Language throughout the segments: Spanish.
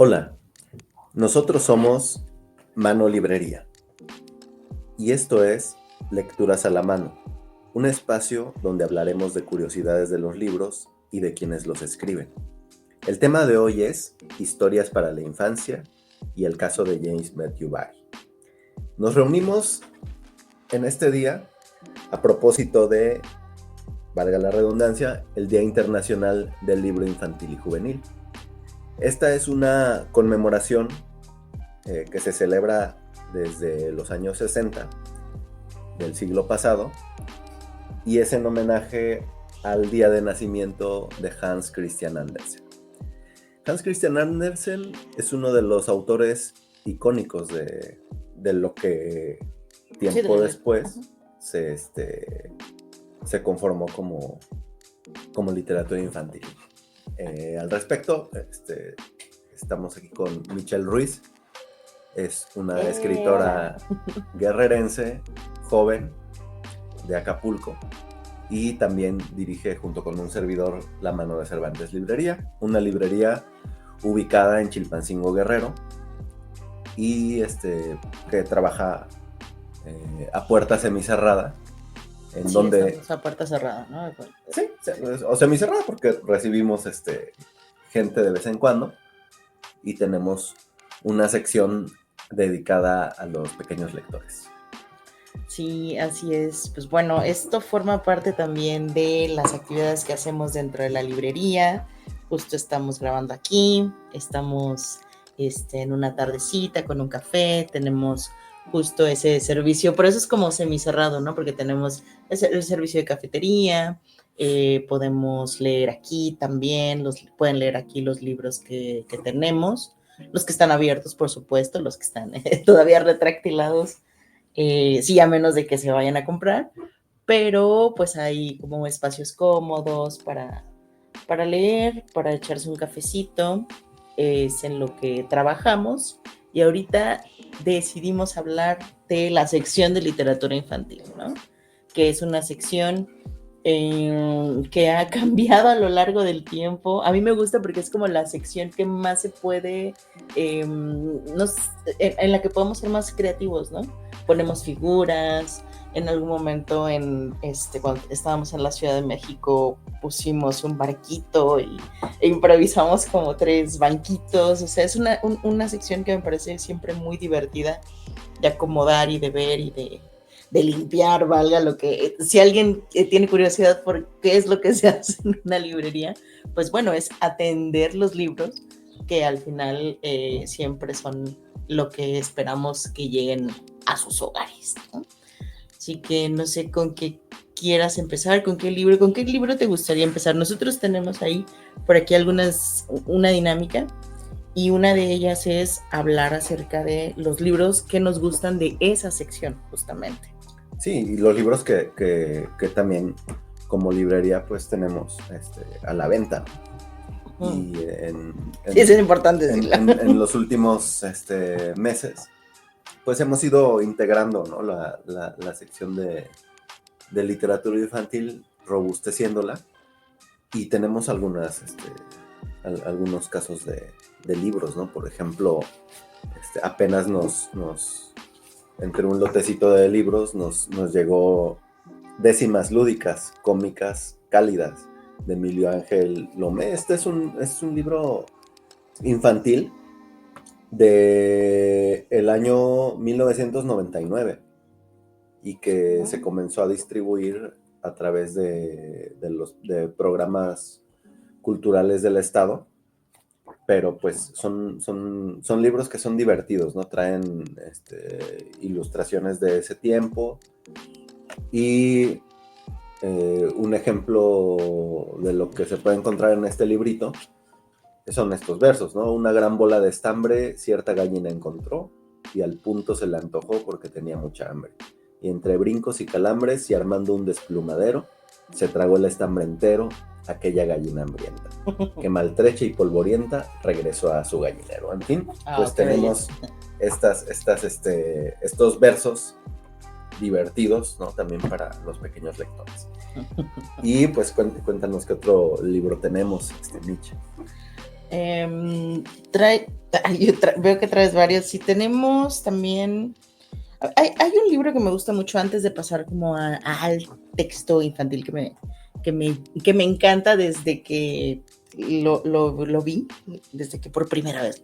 Hola, nosotros somos Mano Librería y esto es Lecturas a la Mano, un espacio donde hablaremos de curiosidades de los libros y de quienes los escriben. El tema de hoy es Historias para la Infancia y el caso de James Matthew Barrie. Nos reunimos en este día a propósito de, valga la redundancia, el Día Internacional del Libro Infantil y Juvenil. Esta es una conmemoración que se celebra desde los años 60 del siglo pasado y es en homenaje al día de nacimiento de Hans Christian Andersen. Hans Christian Andersen es uno de los autores icónicos de lo que tiempo después se conformó como literatura infantil. Al respecto, estamos aquí con Michelle Ruiz. Es una escritora guerrerense, joven, de Acapulco, y también dirige junto con un servidor La Mano de Cervantes Librería, una librería ubicada en Chilpancingo, Guerrero, y que trabaja a puerta semicerrada. Estamos a puerta cerrada, ¿no? Sí, o semicerrada porque recibimos gente de vez en cuando y tenemos una sección dedicada a los pequeños lectores. Sí, así es. Pues bueno, esto forma parte también de las actividades que hacemos dentro de la librería. Justo estamos grabando aquí, estamos en una tardecita con un café, tenemos justo ese servicio, por eso es como semicerrado, ¿no? Porque tenemos el servicio de cafetería, podemos leer aquí también, pueden leer aquí los libros que tenemos, los que están abiertos, por supuesto, los que están todavía retractilados, sí, a menos de que se vayan a comprar, pero pues hay como espacios cómodos para leer, para echarse un cafecito, es en lo que trabajamos. Y ahorita decidimos hablar de la sección de literatura infantil, ¿no? Que es una sección que ha cambiado a lo largo del tiempo. A mí me gusta porque es como la sección que más se puede, en la que podemos ser más creativos, ¿no? Ponemos figuras. En algún momento, cuando estábamos en la Ciudad de México, pusimos un barquito e improvisamos como 3 banquitos. O sea, es una sección que me parece siempre muy divertida de acomodar y de ver y de limpiar, valga lo que... Si alguien tiene curiosidad por qué es lo que se hace en una librería, pues bueno, es atender los libros que al final siempre son lo que esperamos que lleguen a sus hogares, ¿no? Así que no sé con qué quieras empezar, con qué libro te gustaría empezar. Nosotros tenemos ahí por aquí una dinámica, y una de ellas es hablar acerca de los libros que nos gustan de esa sección, justamente. Sí, y los libros que también como librería pues tenemos a la venta. Y sí, eso es importante decirlo. En los últimos meses pues hemos ido integrando, ¿no? la sección de literatura infantil, robusteciéndola, y tenemos algunos casos de libros, ¿no? Por ejemplo, apenas entre un lotecito de libros nos llegó Décimas Lúdicas, Cómicas Cálidas, de Emilio Ángel Lomé. Este es un libro infantil de el año 1999 y que se comenzó a distribuir a través de programas culturales del Estado, pero pues son libros que son divertidos, ¿no? Traen ilustraciones de ese tiempo, y un ejemplo de lo que se puede encontrar en este librito son estos versos, ¿no? Una gran bola de estambre cierta gallina encontró, y al punto se le antojó porque tenía mucha hambre. Y entre brincos y calambres y armando un desplumadero, se tragó el estambre entero aquella gallina hambrienta, que maltrecha y polvorienta regresó a su gallinero. En fin, pues tenemos estos versos divertidos, ¿no? También para los pequeños lectores. Y pues cuéntanos qué otro libro tenemos, Mitch. Veo que traes varios. Sí, tenemos también. Hay un libro que me gusta mucho antes de pasar como al texto infantil que me encanta desde que lo vi, desde que por primera vez.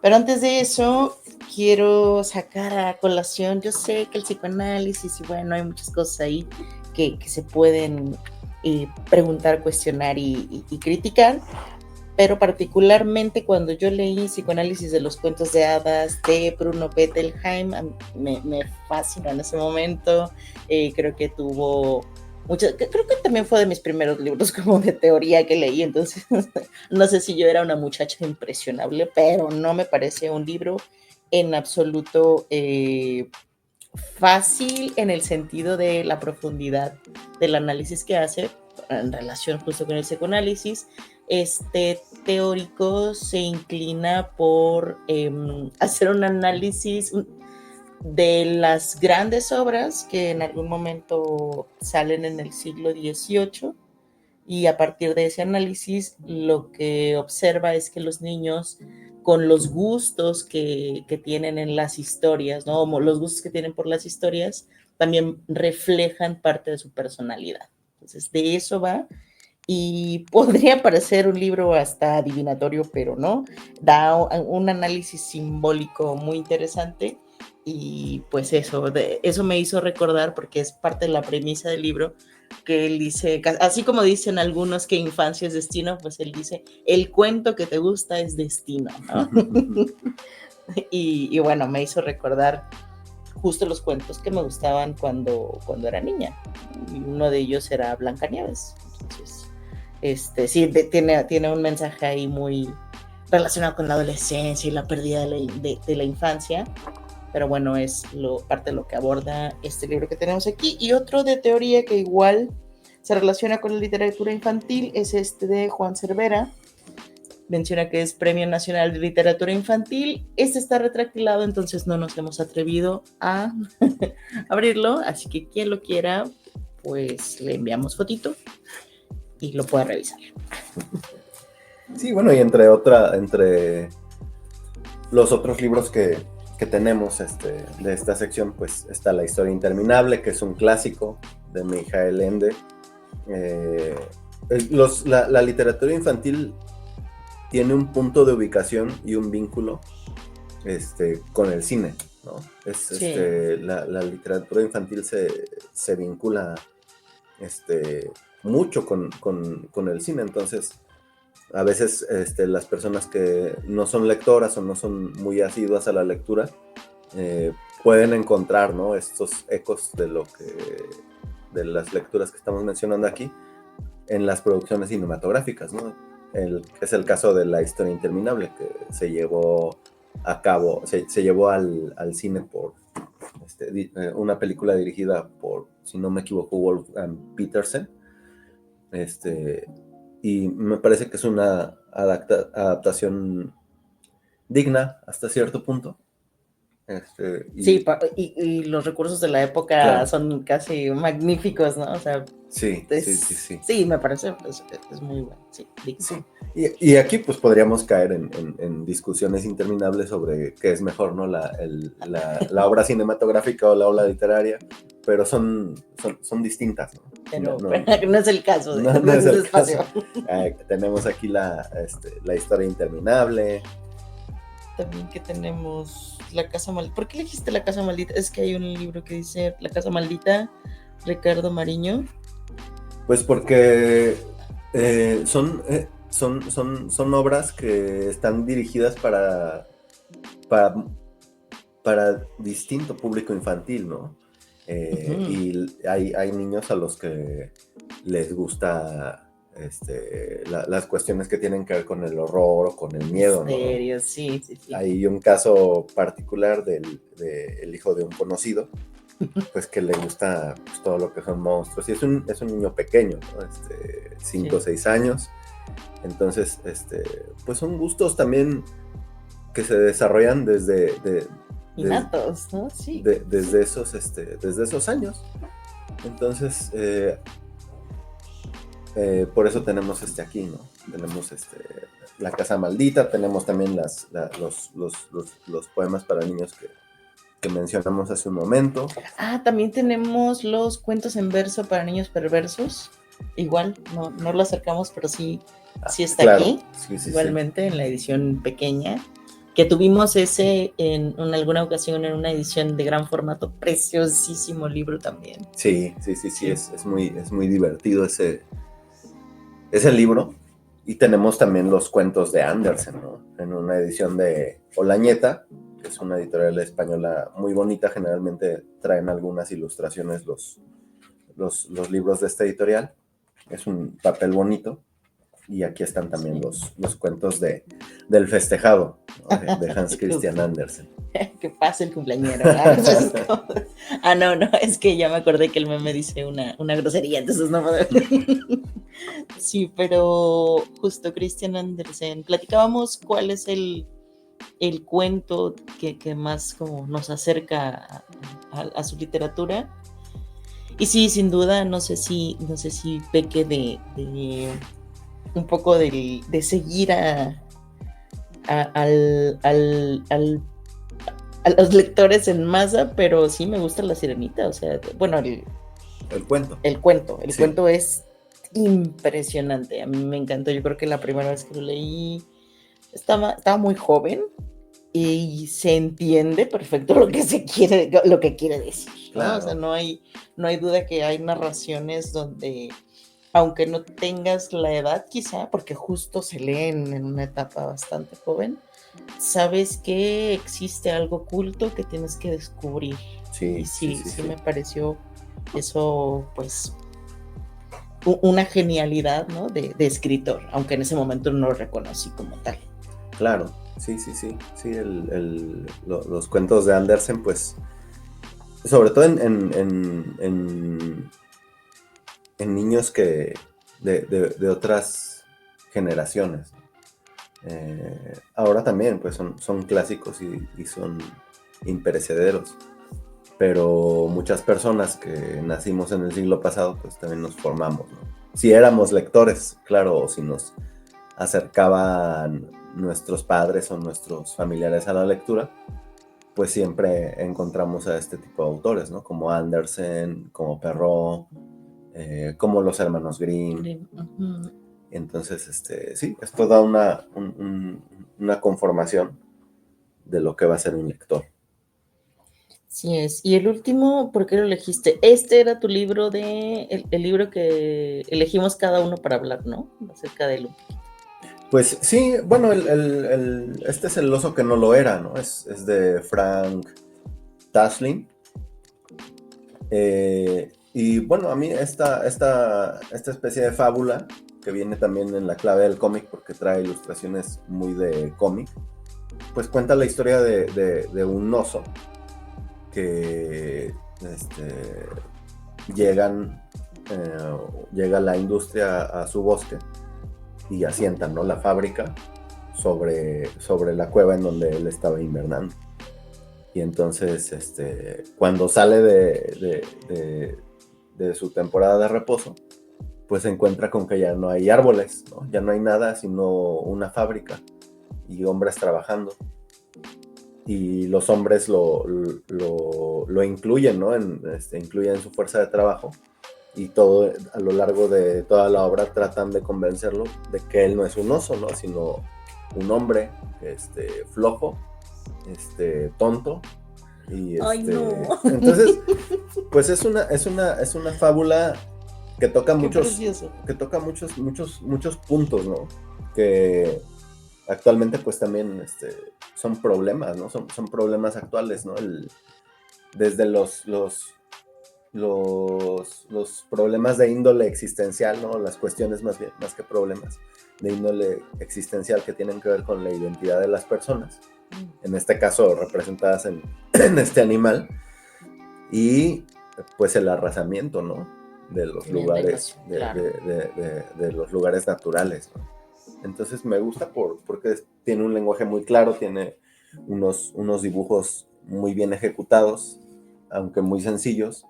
Pero antes de eso, quiero sacar a colación, yo sé que el psicoanálisis, y bueno, hay muchas cosas ahí que se pueden preguntar, cuestionar y criticar, pero particularmente cuando yo leí Psicoanálisis de los cuentos de hadas de Bruno Bettelheim, me fascinó en ese momento. Creo que tuvo creo que también fue de mis primeros libros como de teoría que leí, entonces no sé si yo era una muchacha impresionable, pero no me parece un libro en absoluto fácil en el sentido de la profundidad del análisis que hace en relación justo con el psicoanálisis. Este teórico se inclina por hacer un análisis de las grandes obras que en algún momento salen en el siglo XVIII, y a partir de ese análisis lo que observa es que los niños, con los gustos que tienen en las historias, ¿no? Los gustos que tienen por las historias, también reflejan parte de su personalidad. Entonces, de eso va. Y podría parecer un libro hasta adivinatorio, pero no. Da un análisis simbólico muy interesante. Y pues eso me hizo recordar, porque es parte de la premisa del libro, que él dice, así como dicen algunos que infancia es destino, pues él dice, el cuento que te gusta es destino, ¿no? y bueno, me hizo recordar justo los cuentos que me gustaban cuando era niña. Y uno de ellos era Blancanieves. Entonces, sí, tiene un mensaje ahí muy relacionado con la adolescencia y la pérdida de la infancia. Pero bueno, es parte de lo que aborda este libro que tenemos aquí. Y otro de teoría que igual se relaciona con la literatura infantil es este de Juan Cervera. Menciona que es Premio Nacional de Literatura Infantil. Este está retractilado, entonces no nos hemos atrevido a abrirlo. Así que quien lo quiera, pues le enviamos fotito y lo pueda revisar. Sí, bueno, y entre los otros libros que tenemos de esta sección, pues está La historia interminable, que es un clásico de Michael Ende. La literatura infantil tiene un punto de ubicación y un vínculo con el cine, ¿no? Sí. La literatura infantil se vincula mucho con el cine, entonces a veces las personas que no son lectoras o no son muy asiduas a la lectura pueden encontrar, ¿no?, estos ecos de las lecturas que estamos mencionando aquí en las producciones cinematográficas, ¿no? Es el caso de La historia interminable, que se llevó a cabo, se llevó al cine por una película dirigida por, si no me equivoco, Wolfgang Petersen. Y me parece que es una adaptación digna hasta cierto punto. Sí, y los recursos de la época, claro, son casi magníficos, ¿no? O sea, sí. Sí, me parece, es muy bueno. Sí. Y aquí pues podríamos caer en discusiones interminables sobre qué es mejor, ¿no? La obra cinematográfica o la obra literaria, pero son distintas, ¿no? Pero no es el caso de no es el espacio. Caso. Tenemos aquí la historia interminable. También que tenemos La casa maldita. ¿Por qué elegiste La casa maldita? Es que hay un libro que dice La casa maldita, Ricardo Mariño. Pues porque son obras que están dirigidas para distinto público infantil, ¿no? Y hay niños a los que les gusta las cuestiones que tienen que ver con el horror o con el miedo, misterio, ¿no? Sí. Hay un caso particular del hijo de un conocido, pues que le gusta pues, todo lo que son monstruos, y es un niño pequeño, ¿no? 5 o 6 años. Entonces, pues son gustos también que se desarrollan desde innatos, ¿no? Sí. Desde esos años. Entonces, por eso tenemos aquí, ¿no? Tenemos La Casa Maldita, tenemos también los poemas para niños que mencionamos hace un momento. También tenemos los cuentos en verso para niños perversos. Igual, no lo acercamos, pero sí está claro, aquí. Sí, igualmente en la edición pequeña. Que tuvimos ese en alguna ocasión en una edición de gran formato, preciosísimo libro también. Sí. Es muy divertido ese libro. Y tenemos también los cuentos de Andersen, ¿no? En una edición de Olañeta, que es una editorial española muy bonita. Generalmente traen algunas ilustraciones los libros de esta editorial. Es un papel bonito. Y aquí están también los cuentos del festejado, ¿no? de Hans Christian Andersen. Que pase el cumpleañero. No, es que ya me acordé que el meme dice una grosería, entonces no puedo. Sí, pero justo Christian Andersen, platicábamos cuál es el cuento que más como nos acerca a su literatura. Y sí, sin duda, no sé si peque de un poco de seguir a los lectores en masa, pero sí me gusta La Sirenita, o sea, bueno, el cuento. El cuento es impresionante, a mí me encantó. Yo creo que la primera vez que lo leí estaba muy joven y se entiende perfecto lo que quiere decir, ¿no? Claro. O sea, no hay duda que hay narraciones donde, aunque no tengas la edad quizá, porque justo se leen en una etapa bastante joven, sabes que existe algo oculto que tienes que descubrir. Sí, me pareció eso, pues, una genialidad, ¿no? de escritor, aunque en ese momento no lo reconocí como tal. Claro, sí. Los cuentos de Andersen, pues, sobre todo en niños de otras generaciones. Ahora también, pues, son clásicos y son imperecederos. Pero muchas personas que nacimos en el siglo pasado, pues también nos formamos, ¿no? Si éramos lectores, claro, o si nos acercaban nuestros padres o nuestros familiares a la lectura, pues siempre encontramos a este tipo de autores, ¿no? Como Andersen, como Perrault, como los hermanos Grimm. Uh-huh. Entonces, sí, esto da una conformación de lo que va a ser un lector. Sí es. Y el último, ¿por qué lo elegiste? Este era tu libro el libro que elegimos cada uno para hablar, ¿no? Acerca de él. Pues sí, bueno, este es El oso que no lo era, ¿no? Es de Frank Tashlin. Y bueno, a mí esta especie de fábula, que viene también en la clave del cómic porque trae ilustraciones muy de cómic, pues cuenta la historia de un oso que llega la industria a su bosque y asientan, ¿no? La fábrica sobre la cueva en donde él estaba invernando. Y entonces, cuando sale de su temporada de reposo, pues se encuentra con que ya no hay árboles, ¿no? Ya no hay nada sino una fábrica y hombres trabajando. Y los hombres lo incluyen, ¿no? Incluyen su fuerza de trabajo. Y todo, a lo largo de toda la obra, tratan de convencerlo de que él no es un oso, ¿no? Sino un hombre flojo, tonto. Y Ay, no. Entonces, pues es una fábula que toca muchos puntos, ¿no? Que actualmente pues también son problemas, ¿no? Son problemas actuales, ¿no? Desde los problemas de índole existencial, ¿no? Las cuestiones más que problemas de índole existencial que tienen que ver con la identidad de las personas, en este caso representadas en este animal, y pues el arrasamiento, ¿no? De los lugares, de los lugares naturales, ¿no? Entonces me gusta porque tiene un lenguaje muy claro, tiene unos dibujos muy bien ejecutados, aunque muy sencillos.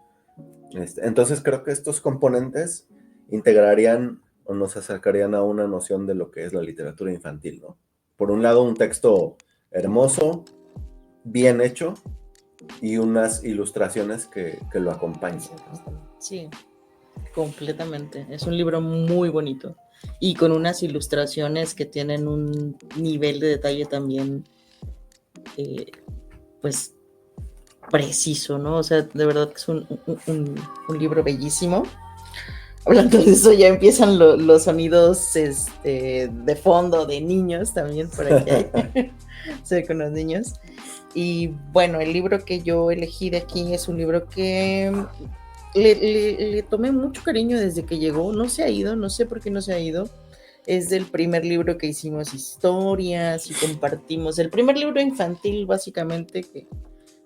Entonces creo que estos componentes integrarían o nos acercarían a una noción de lo que es la literatura infantil, ¿no? Por un lado, un texto hermoso, bien hecho, y unas ilustraciones que lo acompañan. Sí, completamente. Es un libro muy bonito y con unas ilustraciones que tienen un nivel de detalle también, pues, preciso, ¿no? O sea, de verdad que es un libro bellísimo. Hablando de eso, ya empiezan los sonidos de fondo de niños también por aquí. Sí, con los niños. Y bueno, el libro que yo elegí de aquí es un libro que le tomé mucho cariño desde que llegó. No se ha ido, no sé por qué no se ha ido. Es del primer libro que hicimos historias y compartimos. El primer libro infantil, básicamente,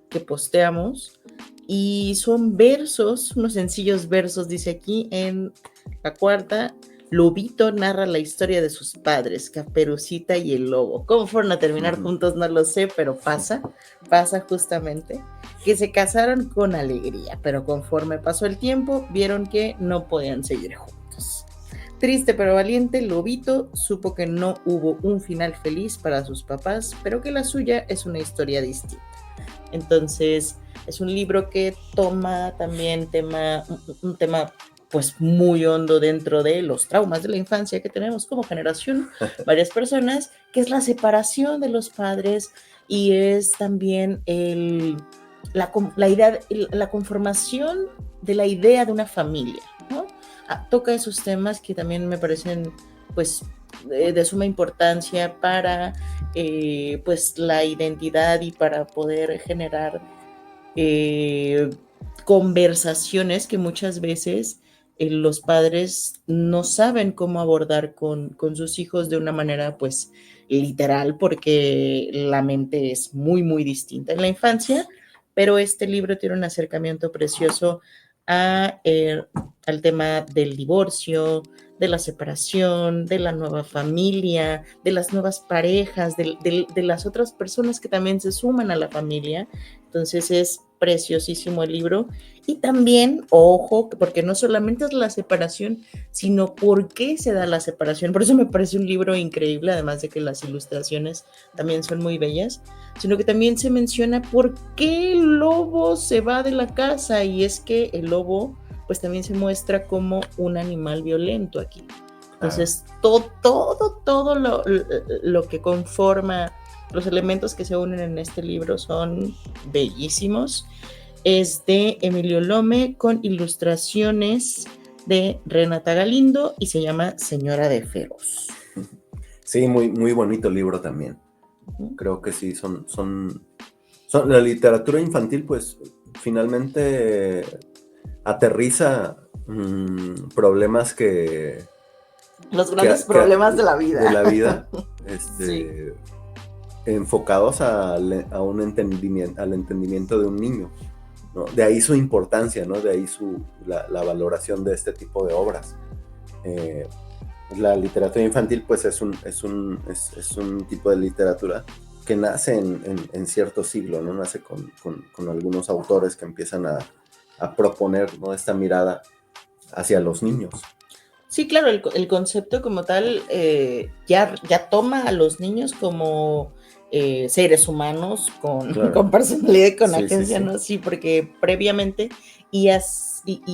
que posteamos. Y son versos, unos sencillos versos, dice aquí en la cuarta. Lobito narra la historia de sus padres, Caperucita y el lobo. ¿Cómo fueron a terminar juntos? No lo sé, pero pasa justamente. Que se casaron con alegría, pero conforme pasó el tiempo, vieron que no podían seguir juntos. Triste pero valiente, Lobito supo que no hubo un final feliz para sus papás, pero que la suya es una historia distinta. Entonces, es un libro que toma también un tema pues muy hondo dentro de los traumas de la infancia que tenemos como generación, varias personas, que es la separación de los padres y es también la idea, la conformación de la idea de una familia, ¿no? Toca esos temas que también me parecen pues de suma importancia para pues la identidad y para poder generar conversaciones que muchas veces los padres no saben cómo abordar con sus hijos de una manera pues literal, porque la mente es muy, muy distinta en la infancia, pero este libro tiene un acercamiento precioso al tema del divorcio, de la separación, de la nueva familia, de las nuevas parejas, de las otras personas que también se suman a la familia. Entonces es preciosísimo el libro. Y también, ojo, porque no solamente es la separación, sino por qué se da la separación. Por eso me parece un libro increíble, además de que las ilustraciones también son muy bellas, sino que también se menciona por qué el lobo se va de la casa, y es que el lobo pues también se muestra como un animal violento aquí. Entonces, todo lo que conforma los elementos que se unen en este libro son bellísimos. Es de Emilio Lome con ilustraciones de Renata Galindo y se llama Señora de Feroz. Sí, muy, muy bonito libro también. Creo que sí, son la literatura infantil, pues finalmente aterriza problemas los grandes problemas de la vida. De la vida, sí. enfocados al entendimiento de un niño, ¿no? De ahí su importancia, ¿no? De ahí la valoración de este tipo de obras. La literatura infantil, pues es un tipo de literatura que nace en cierto siglo, ¿no? Nace con algunos autores que empiezan a proponer, ¿no? Esta mirada hacia los niños. Sí, claro, el concepto como tal ya toma a los niños como seres humanos con personalidad y con agencia, ¿no? Sí, porque previamente, y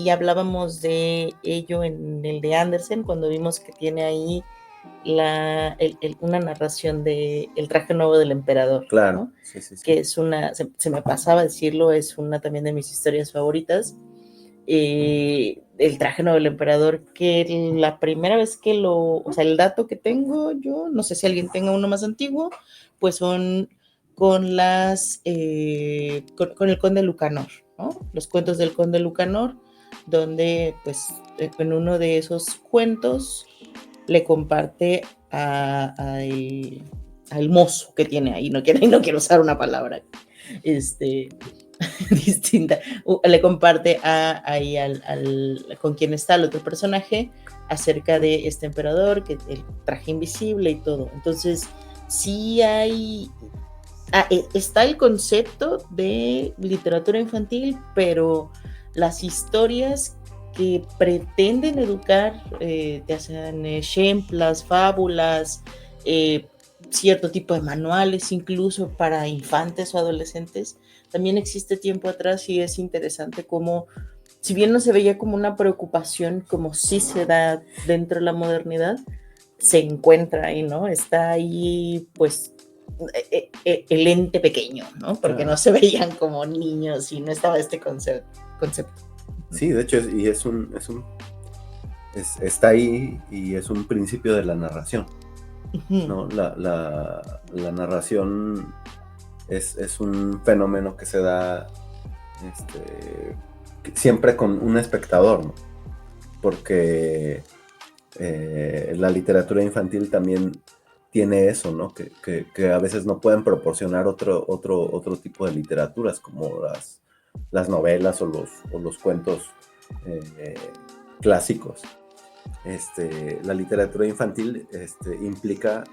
hablábamos de ello en el de Andersen, cuando vimos que tiene ahí una narración de El traje nuevo del emperador, claro, ¿no? Sí. Que es se me pasaba decirlo, es una también de mis historias favoritas. El traje nuevo del emperador, que la primera vez que o sea, el dato que tengo yo, no sé si alguien tenga uno más antiguo, pues son con con el conde Lucanor, ¿no? Los cuentos del conde Lucanor, donde pues en uno de esos cuentos le comparte al mozo que tiene ahí, no quiero usar una palabra distinta, le comparte ahí con quien está el otro personaje acerca de este emperador, que el traje invisible y todo. Entonces sí está el concepto de literatura infantil, pero las historias que pretenden educar, ya sean ejemplos, fábulas, cierto tipo de manuales incluso para infantes o adolescentes. También existe tiempo atrás y es interesante cómo, si bien no se veía como una preocupación, como sí se da dentro de la modernidad, se encuentra ahí, ¿no? Está ahí, pues, el ente pequeño, ¿no? Porque no se veían como niños y no estaba este concepto. Sí, de hecho, está ahí y es un principio de la narración, ¿no? La narración es un fenómeno que se da siempre con un espectador, ¿no? Porque la literatura infantil también tiene eso, ¿no? Que a veces no pueden proporcionar otro tipo de literaturas, como las novelas o los cuentos clásicos. La literatura infantil implica,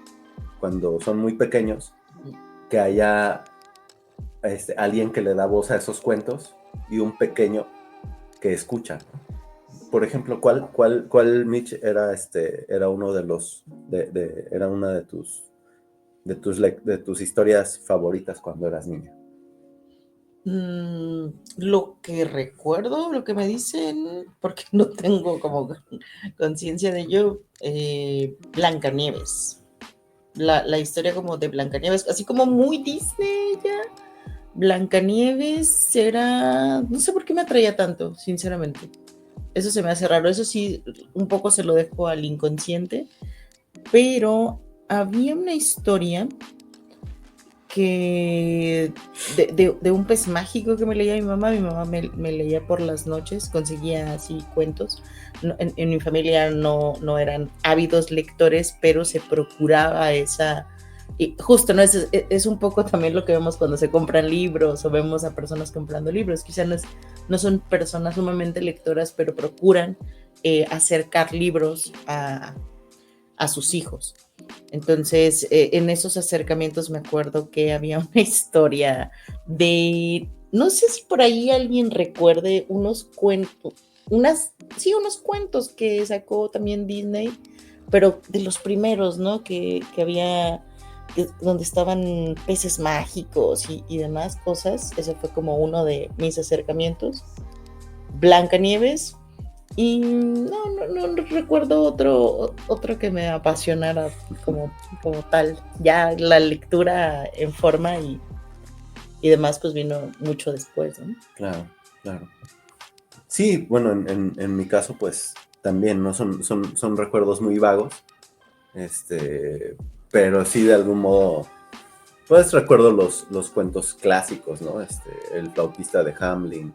cuando son muy pequeños, que haya alguien que le da voz a esos cuentos y un pequeño que escucha. Por ejemplo, ¿cuál Mitch era uno de los era una de tus historias favoritas cuando eras niña? Lo que recuerdo, lo que me dicen, porque no tengo como conciencia de ello, Blancanieves. La historia como de Blancanieves, así como muy Disney ya. Blancanieves era, no sé por qué me atraía tanto, sinceramente. Eso se me hace raro, eso sí, un poco se lo dejo al inconsciente, pero había una historia que de un pez mágico que me leía mi mamá me leía por las noches, conseguía así cuentos. No, en mi familia no eran ávidos lectores, pero se procuraba esa, y justo, ¿no? Es un poco también lo que vemos cuando se compran libros o vemos a personas comprando libros, quizá no son personas sumamente lectoras, pero procuran acercar libros a sus hijos. Entonces, en esos acercamientos me acuerdo que había una historia de, no sé si por ahí alguien recuerde unos cuentos, unos cuentos que sacó también Disney, pero de los primeros, ¿no? Que había, donde estaban peces mágicos y demás cosas. Ese fue como uno de mis acercamientos. Blancanieves. Y no recuerdo otro que me apasionara como tal. Ya la lectura en forma y demás, pues vino mucho después, ¿no? Claro. Sí, bueno, en mi caso, pues también, ¿no? Son recuerdos muy vagos. Pero sí, de algún modo, pues recuerdo los cuentos clásicos, ¿no? El flautista de Hamelin,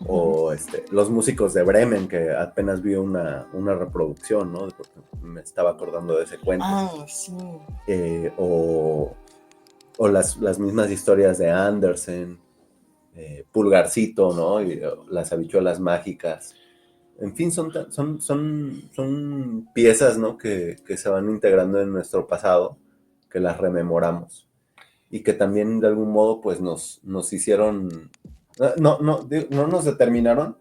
o los músicos de Bremen, que apenas vi una reproducción, ¿no? Porque me estaba acordando de ese cuento. Sí. O las mismas historias de Andersen, Pulgarcito, ¿no? Y las habichuelas mágicas. En fin, son piezas, ¿no? Que se van integrando en nuestro pasado, que las rememoramos y que también de algún modo pues nos hicieron, no nos determinaron,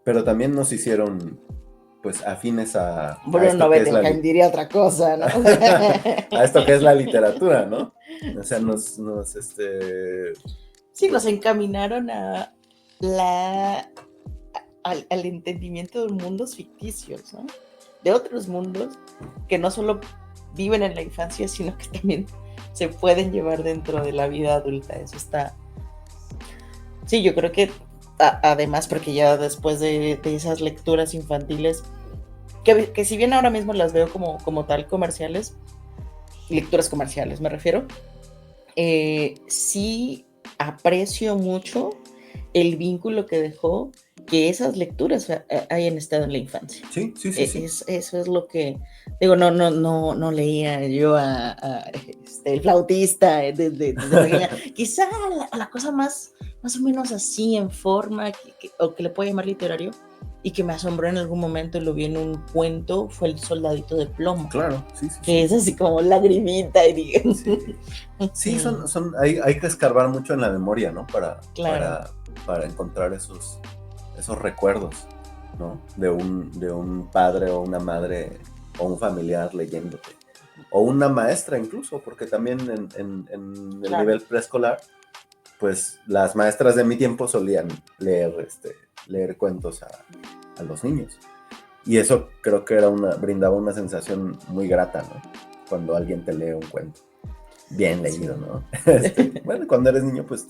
pero también nos hicieron pues afines a Bruno Bettelheim diría otra cosa, ¿no? a esto que es la literatura, ¿no? O sea, Sí, nos encaminaron al entendimiento de mundos ficticios, ¿no? De otros mundos que no solo viven en la infancia, sino que también se pueden llevar dentro de la vida adulta. Eso está... Sí, yo creo que además, porque ya después de esas lecturas infantiles, que si bien ahora mismo las veo como tal comerciales, lecturas comerciales me refiero, sí aprecio mucho el vínculo que dejó que esas lecturas hayan estado en la infancia. Sí. Eso es lo que digo, no leía yo el flautista desde pequeña. Quizá la cosa más o menos así en forma o que le puedo llamar literario y que me asombró en algún momento, lo vi en un cuento, fue El Soldadito de Plomo. Claro, sí. Que es así como lagrimita y digo. Sí, hay que escarbar mucho en la memoria, ¿no? Claro. Para encontrar esos recuerdos. ¿no? De un padre o una madre o un familiar leyéndote. O una maestra incluso, porque también en el nivel preescolar, pues las maestras de mi tiempo solían leer cuentos a los niños. Y eso creo que brindaba una sensación muy grata, ¿no? Cuando alguien te lee un cuento bien leído, ¿no? Bueno, cuando eres niño, pues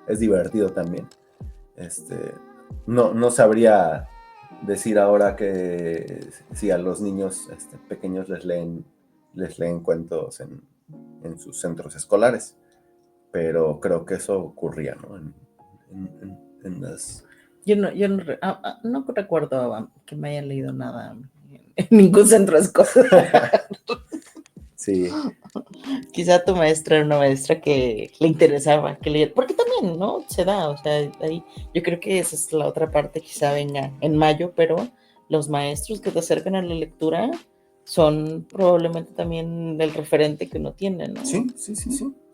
es divertido también. No sabría decir ahora que si a los niños pequeños les leen cuentos en sus centros escolares, pero creo que eso ocurría, ¿no? En las... Yo no recuerdo que me hayan leído nada en ningún centro escolar. Sí. Quizá tu maestra era una maestra que le interesaba que leyera, porque también, ¿no? Se da, o sea, ahí, yo creo que esa es la otra parte, quizá venga en mayo, pero los maestros que te acercan a la lectura son probablemente también el referente que uno tiene, ¿no? Sí,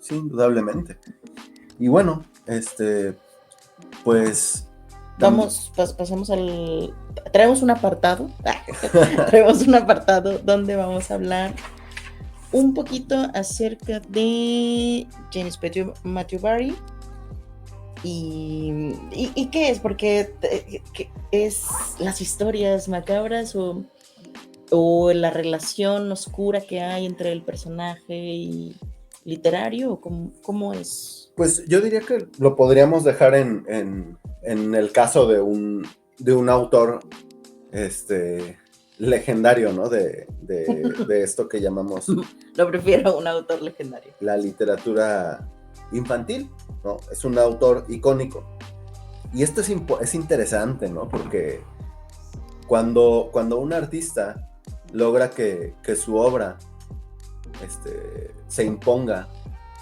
indudablemente. Y bueno, pues... pasamos traemos un apartado, traemos un apartado donde vamos a hablar un poquito acerca de James Matthew Barrie y qué es, porque es las historias macabras o la relación oscura que hay entre el personaje y literario, o cómo es. Pues yo diría que lo podríamos dejar en el caso de un autor legendario, ¿no? De esto que llamamos... Lo prefiero a un autor legendario. La literatura infantil, ¿no? Es un autor icónico. Y esto es interesante, ¿no? Porque cuando un artista logra que su obra se imponga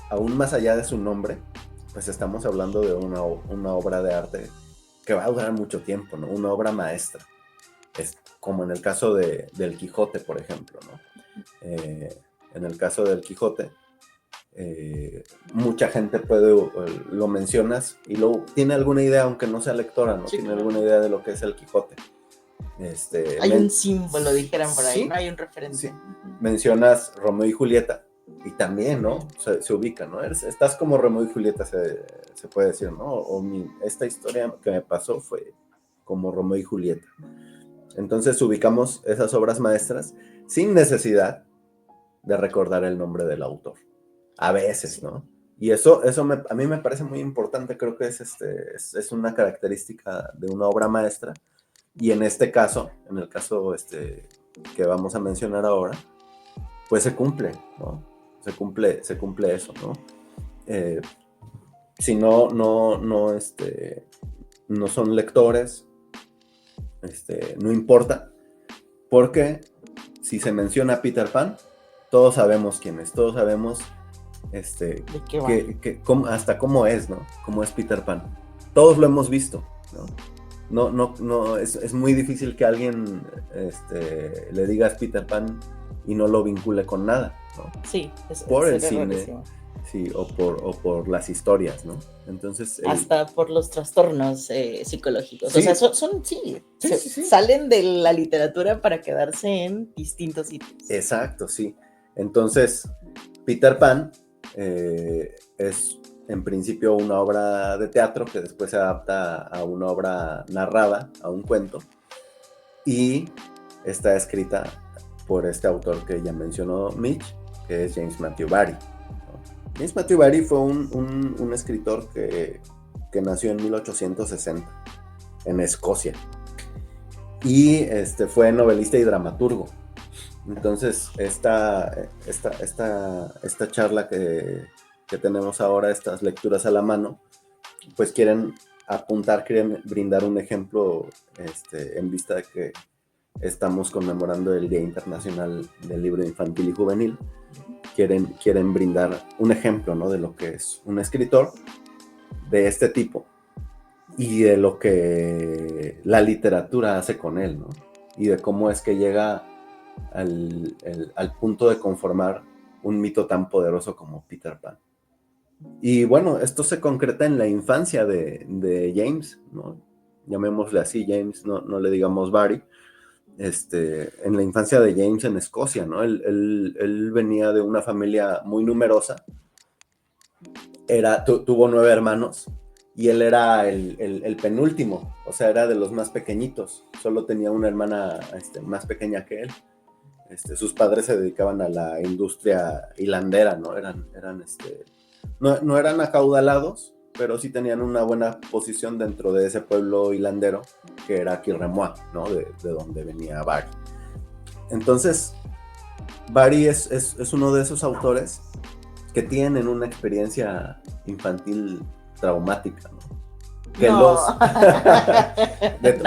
aún más allá de su nombre, pues estamos hablando de una obra de arte que va a durar mucho tiempo, ¿no? Una obra maestra. Es como en el caso del Quijote, por ejemplo, ¿no? En el caso del Quijote, mucha gente lo mencionas y tiene alguna idea, aunque no sea lectora, ¿no? Sí, tiene alguna idea de lo que es el Quijote. Hay un símbolo, dijeran por ahí, sí, ¿no? Hay un referente. Sí. Mencionas Romeo y Julieta y también, ¿no? Se ubica, ¿no? Estás como Romeo y Julieta, se puede decir, ¿no? Esta historia que me pasó fue como Romeo y Julieta. Entonces ubicamos esas obras maestras sin necesidad de recordar el nombre del autor. A veces, ¿no? Y eso a mí me parece muy importante, creo que es una característica de una obra maestra. Y en este caso, en el caso que vamos a mencionar ahora, pues se cumple, ¿no? Se cumple eso, ¿no? Si no son lectores, no importa, porque si se menciona Peter Pan, todos sabemos quién es, todos sabemos hasta cómo es, ¿no? Cómo es Peter Pan. Todos lo hemos visto, ¿no? No, es muy difícil que alguien le digas Peter Pan y no lo vincule con nada, ¿no? Sí, por el cine, sí, o por las historias, ¿no? Entonces hasta por los trastornos psicológicos, sí. O sea, salen de la literatura para quedarse en distintos sitios. Exacto, sí. Entonces, Peter Pan es en principio una obra de teatro que después se adapta a una obra narrada, a un cuento, y está escrita por este autor que ya mencionó Mitch, que es James Matthew Barrie. James Matthew Barrie fue un escritor que nació en 1860 en Escocia y fue novelista y dramaturgo. Entonces esta charla que tenemos ahora, estas lecturas a la mano, pues quieren brindar un ejemplo en vista de que estamos conmemorando el Día Internacional del Libro Infantil y Juvenil. Quieren brindar un ejemplo, ¿no? De lo que es un escritor de este tipo y de lo que la literatura hace con él, ¿no? Y de cómo es que llega al punto de conformar un mito tan poderoso como Peter Pan. Y bueno, esto se concreta en la infancia de James, ¿no? llamémosle así, James, no le digamos Barry, en la infancia de James en Escocia, ¿no? Él venía de una familia muy numerosa, tuvo 9 hermanos, y él era el penúltimo, o sea, era de los más pequeñitos, solo tenía una hermana más pequeña que él. Sus padres se dedicaban a la industria hilandera, ¿no? No eran acaudalados, pero sí tenían una buena posición dentro de ese pueblo hilandero que era Kilremois, ¿no? De donde venía Barry. Entonces, Barry es uno de esos autores que tienen una experiencia infantil traumática, ¿no? Que no.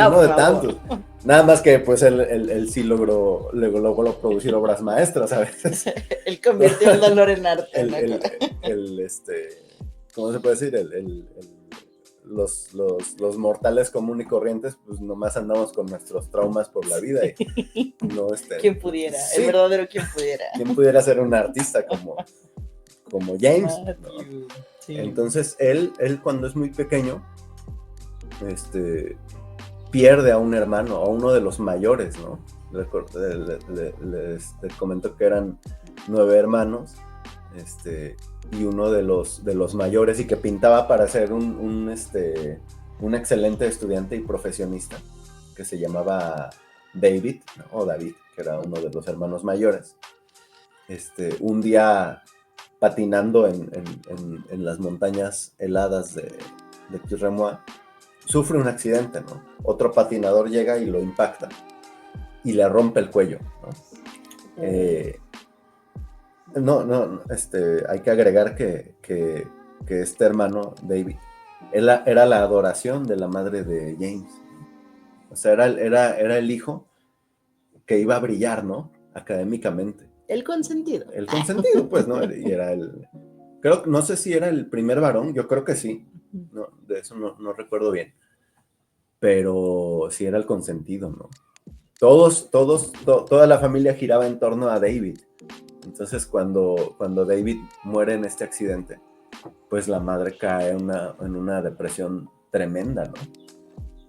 Uno de tantos. Nada más que pues él sí logró producir obras maestras a veces. Él convirtió el dolor en arte. ¿Cómo se puede decir? Los mortales comunes y corrientes, pues nomás andamos con nuestros traumas por la vida. Y no, ¿Quién pudiera? Sí, el verdadero quién pudiera. ¿Quién pudiera ser un artista como James? ¿No? Sí. Entonces, él cuando es muy pequeño, pierde a un hermano, a uno de los mayores, ¿no? Les comento que eran 9 hermanos, y uno de los mayores, y que pintaba para ser un excelente estudiante y profesionista, que se llamaba David, ¿no? O David, que era uno de los hermanos mayores. Un día patinando en las montañas heladas de Kilremois, sufre un accidente, ¿no? Otro patinador llega y lo impacta y le rompe el cuello, ¿no? Hay que agregar que este hermano, David, era la adoración de la madre de James. O sea, era el hijo que iba a brillar, ¿no? Académicamente. El consentido. El consentido, pues, ¿no? Y era no sé si era el primer varón, yo creo que sí. No, de eso no recuerdo bien. Pero sí era el consentido, ¿no? Toda la familia giraba en torno a David. Entonces, cuando David muere en este accidente, pues la madre cae en una depresión tremenda, ¿no?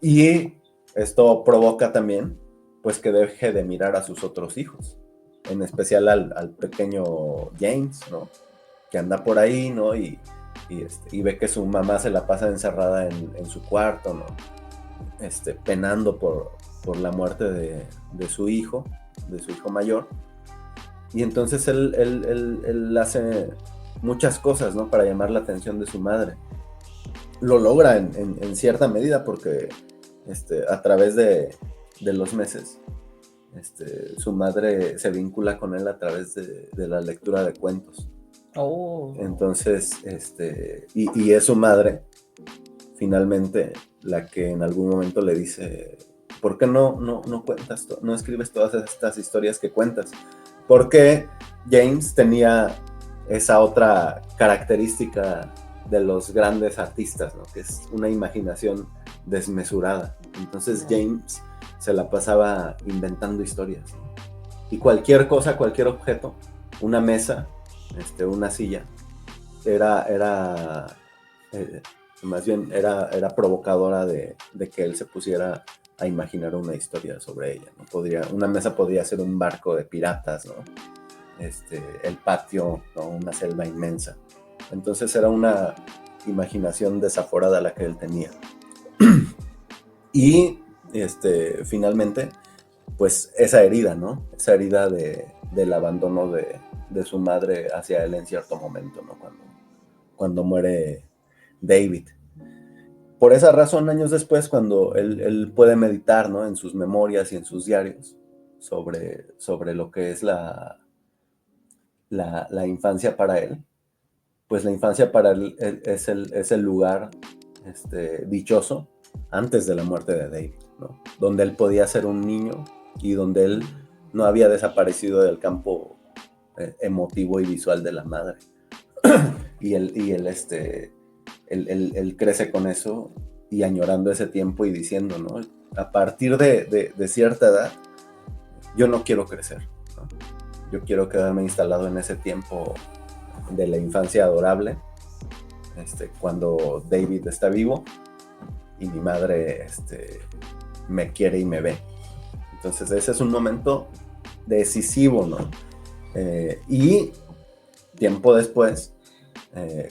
Y esto provoca también, pues, que deje de mirar a sus otros hijos, en especial al pequeño James, ¿no? Que anda por ahí, ¿no? Y ve que su mamá se la pasa encerrada en su cuarto, ¿no? Penando por la muerte de su hijo mayor. Y entonces él hace muchas cosas, ¿no? Para llamar la atención de su madre. Lo logra en cierta medida porque a través de los meses, su madre se vincula con él a través de la lectura de cuentos. Oh. Entonces, y es su madre, finalmente, la que en algún momento le dice: ¿por qué no cuentas, no escribes todas estas historias que cuentas? Porque James tenía esa otra característica de los grandes artistas, ¿no? Que es una imaginación desmesurada. Entonces James se la pasaba inventando historias, ¿no? Y cualquier cosa, cualquier objeto, una mesa, una silla, más bien era provocadora de que él se pusiera a imaginar una historia sobre ella, ¿no? Una mesa podría ser un barco de piratas, ¿no? El patio, ¿no? Una selva inmensa. Entonces era una imaginación desaforada la que él tenía. Y finalmente, pues esa herida, ¿no? Esa herida del abandono de su madre hacia él en cierto momento, ¿no? Cuando muere David. Por esa razón, años después, cuando él puede meditar, ¿no? En sus memorias y en sus diarios sobre lo que es la infancia para él, pues la infancia para él es el lugar dichoso antes de la muerte de David, ¿no? Donde él podía ser un niño y donde él no había desaparecido del campo emotivo y visual de la madre. y él crece con eso y añorando ese tiempo y diciendo, ¿no? A partir de cierta edad, yo no quiero crecer, ¿no? Yo quiero quedarme instalado en ese tiempo de la infancia adorable, cuando David está vivo, mi madre me quiere y me ve. Entonces ese es un momento decisivo, ¿no? Y tiempo después,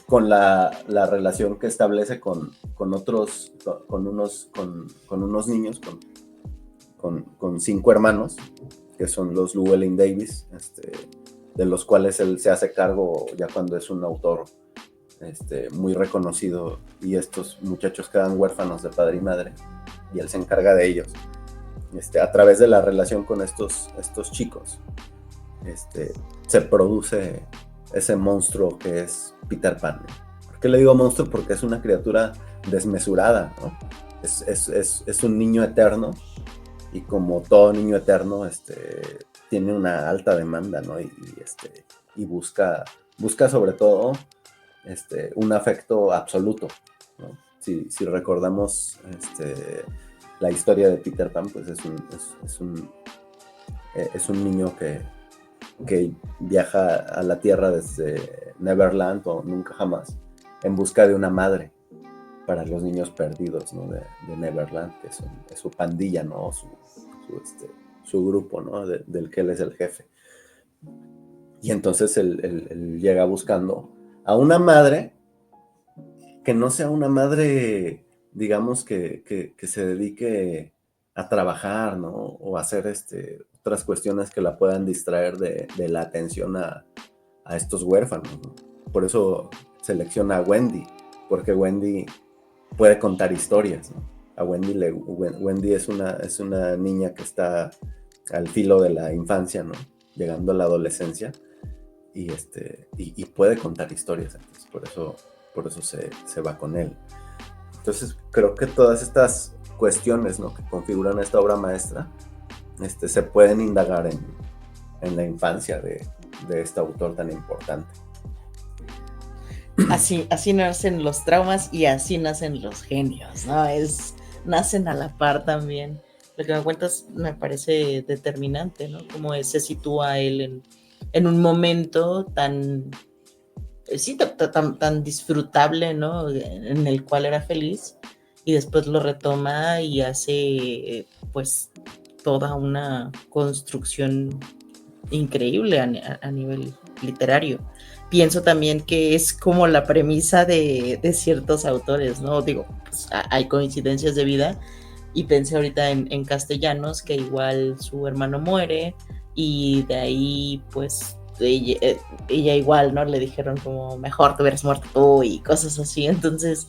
con la relación que establece con unos niños, con 5 hermanos, que son los Llewellyn Davis, de los cuales él se hace cargo ya cuando es un autor muy reconocido, y estos muchachos quedan huérfanos de padre y madre, y él se encarga de ellos. A través de la relación con estos chicos, se produce ese monstruo que es Peter Pan. ¿Por qué le digo monstruo? Porque es una criatura desmesurada, ¿no? Es un niño eterno, y como todo niño eterno, tiene una alta demanda, ¿no? Y busca sobre todo un afecto absoluto, ¿no? Si recordamos la historia de Peter Pan, pues es un niño que viaja a la Tierra desde Neverland o Nunca Jamás en busca de una madre para los niños perdidos, ¿no? de Neverland, que es su pandilla, ¿no? Su grupo, ¿no? Del que él es el jefe. Y entonces él llega buscando a una madre que no sea una madre, digamos, que se dedique a trabajar, ¿no? O a hacer otras cuestiones que la puedan distraer de la atención a estos huérfanos, ¿no? Por eso selecciona a Wendy, porque Wendy puede contar historias, ¿no? A Wendy es una niña que está al filo de la infancia, ¿no? Llegando a la adolescencia, y puede contar historias. Entonces, por eso se va con él. Entonces creo que todas estas cuestiones, ¿no? que configuran esta obra maestra se pueden indagar en la infancia de este autor tan importante. Así nacen los traumas y así nacen los genios, ¿no? Nacen a la par también. Lo que me cuentas me parece determinante, ¿no? Cómo se sitúa él en un momento tan disfrutable, ¿no? En el cual era feliz, y después lo retoma y hace pues toda una construcción increíble a nivel literario. Pienso también que es como la premisa de ciertos autores, ¿no? Digo, pues, hay coincidencias de vida, y pensé ahorita en Castellanos, que igual su hermano muere, y de ahí pues ella igual, ¿no? Le dijeron como, mejor te hubieras muerto tú, y cosas así. Entonces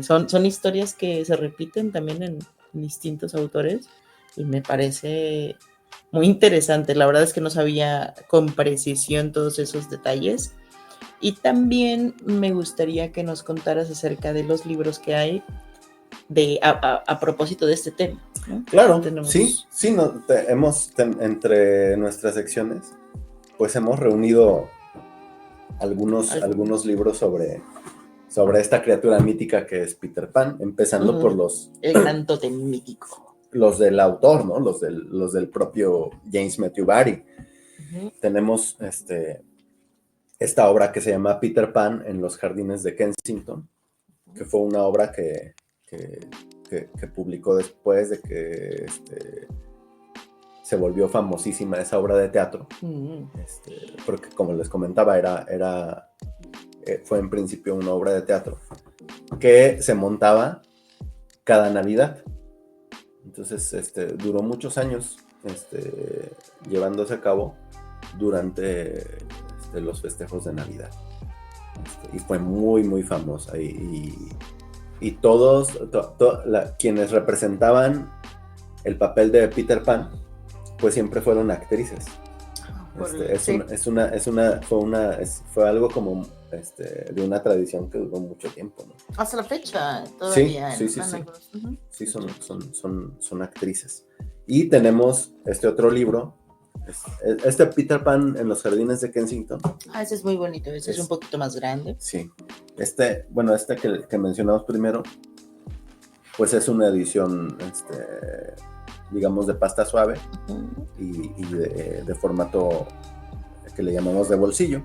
son historias que se repiten también en distintos autores, y me parece muy interesante. La verdad es que no sabía con precisión todos esos detalles. Y también me gustaría que nos contaras acerca de los libros que hay a propósito de este tema, ¿no? Claro, sí, entre nuestras secciones, pues hemos reunido algunos libros sobre esta criatura mítica que es Peter Pan, empezando por el gran tótem mítico. Los del autor, ¿no? Los del propio James Matthew Barrie. Tenemos esta obra que se llama Peter Pan en los jardines de Kensington, que fue una obra que publicó después de que se volvió famosísima esa obra de teatro, porque como les comentaba, fue en principio una obra de teatro que se montaba cada Navidad. Entonces duró muchos años llevándose a cabo durante los festejos de Navidad, y fue muy muy famosa, y todos quienes representaban el papel de Peter Pan pues siempre fueron actrices. Fue algo como de una tradición que duró mucho tiempo, ¿no? Hasta la fecha todavía. Sí. Sí, son actrices. Y tenemos otro libro, Peter Pan en los jardines de Kensington. Ese es muy bonito, ese es un poquito más grande. Sí. Que mencionamos primero, pues es una edición digamos de pasta suave, y de formato que le llamamos de bolsillo.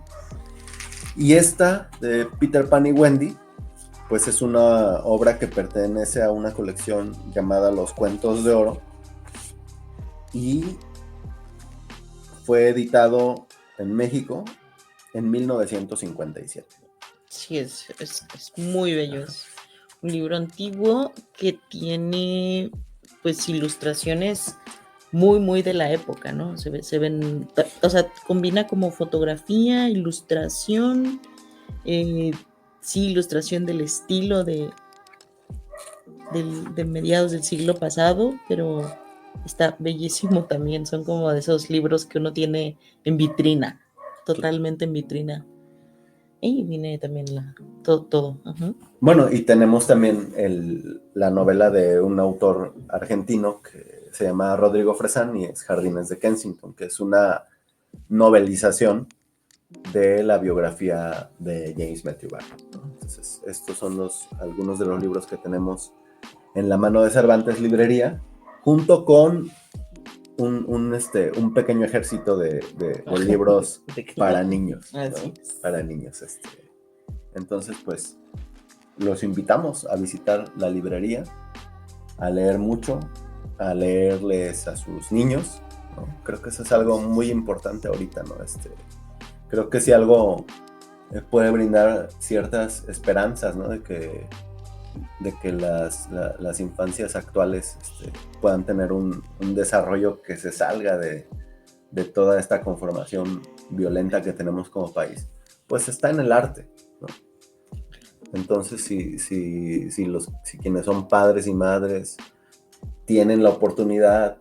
Y esta de Peter Pan y Wendy pues es una obra que pertenece a una colección llamada Los Cuentos de Oro y fue editado en México en 1957. Sí, es muy bello. Es un libro antiguo que tiene pues ilustraciones muy de la época, ¿no? Se ven, o sea, combina como fotografía, ilustración, sí, ilustración del estilo de mediados del siglo pasado, pero está bellísimo también. Son como de esos libros que uno tiene en vitrina, totalmente en vitrina. Y viene también todo. Uh-huh. Bueno, y tenemos también la novela de un autor argentino que se llama Rodrigo Fresán y es Jardines de Kensington, que es una novelización de la biografía de James Matthew Barrie. Entonces, estos son algunos de los libros que tenemos en la mano de Cervantes Librería, junto con un pequeño ejército de libros para niños, ¿no? Para niños. Entonces, pues, los invitamos a visitar la librería, a leer mucho, a leerles a sus niños, ¿no? Creo que eso es algo muy importante ahorita, ¿no? Creo que si algo puede brindar ciertas esperanzas, ¿no? De que las infancias actuales puedan tener un desarrollo que se salga de toda esta conformación violenta que tenemos como país, pues está en el arte, ¿no? Entonces, si quienes son padres y madres tienen la oportunidad,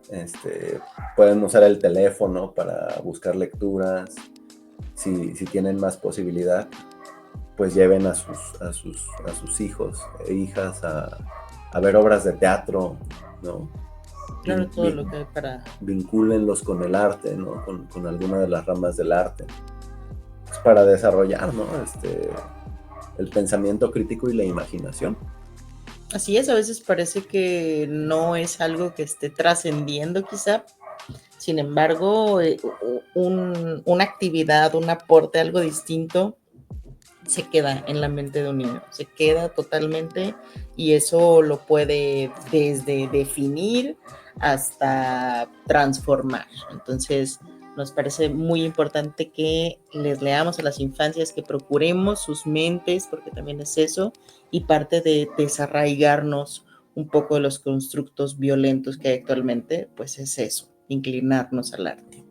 pueden usar el teléfono para buscar lecturas. Si tienen más posibilidad, pues lleven a sus hijos e hijas a ver obras de teatro, ¿no? Claro, todo lo que hay para... Vincúlenlos con el arte, ¿no? Con alguna de las ramas del arte. Pues para desarrollar, ¿no? El pensamiento crítico y la imaginación. Así es, a veces parece que no es algo que esté trascendiendo quizá. Sin embargo, una actividad, un aporte, algo distinto, se queda en la mente de un niño, se queda totalmente, y eso lo puede desde definir hasta transformar. Entonces, nos parece muy importante que les leamos a las infancias, que procuremos sus mentes, porque también es eso, y parte de desarraigarnos un poco de los constructos violentos que hay actualmente, pues es eso, inclinarnos al arte.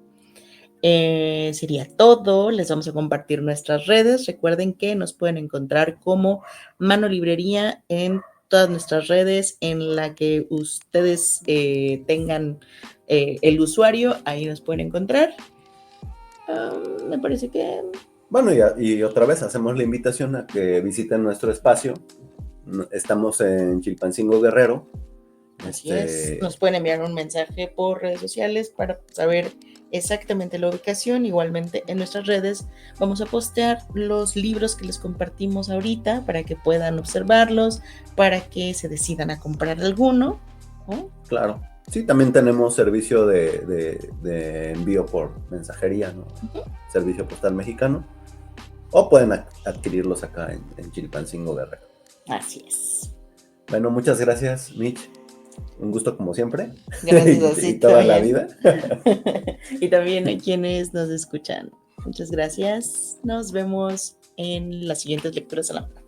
Sería todo. Les vamos a compartir nuestras redes. Recuerden que nos pueden encontrar como Mano Librería en todas nuestras redes, en la que ustedes tengan el usuario, ahí nos pueden encontrar. Me parece que... Bueno, y otra vez hacemos la invitación a que visiten nuestro espacio. Estamos en Chilpancingo Guerrero. Así es. Nos pueden enviar un mensaje por redes sociales para saber exactamente la ubicación. Igualmente en nuestras redes vamos a postear los libros que les compartimos ahorita para que puedan observarlos, para que se decidan a comprar alguno, ¿no? Claro. Sí, también tenemos servicio de envío por mensajería, ¿no? Uh-huh. Servicio postal mexicano. O pueden adquirirlos acá en Chilpancingo Guerrero. Así es. Bueno, muchas gracias, Mitch. Un gusto como siempre. Gracias. y toda la vida. Y también a quienes nos escuchan. Muchas gracias. Nos vemos en las siguientes lecturas a la mano.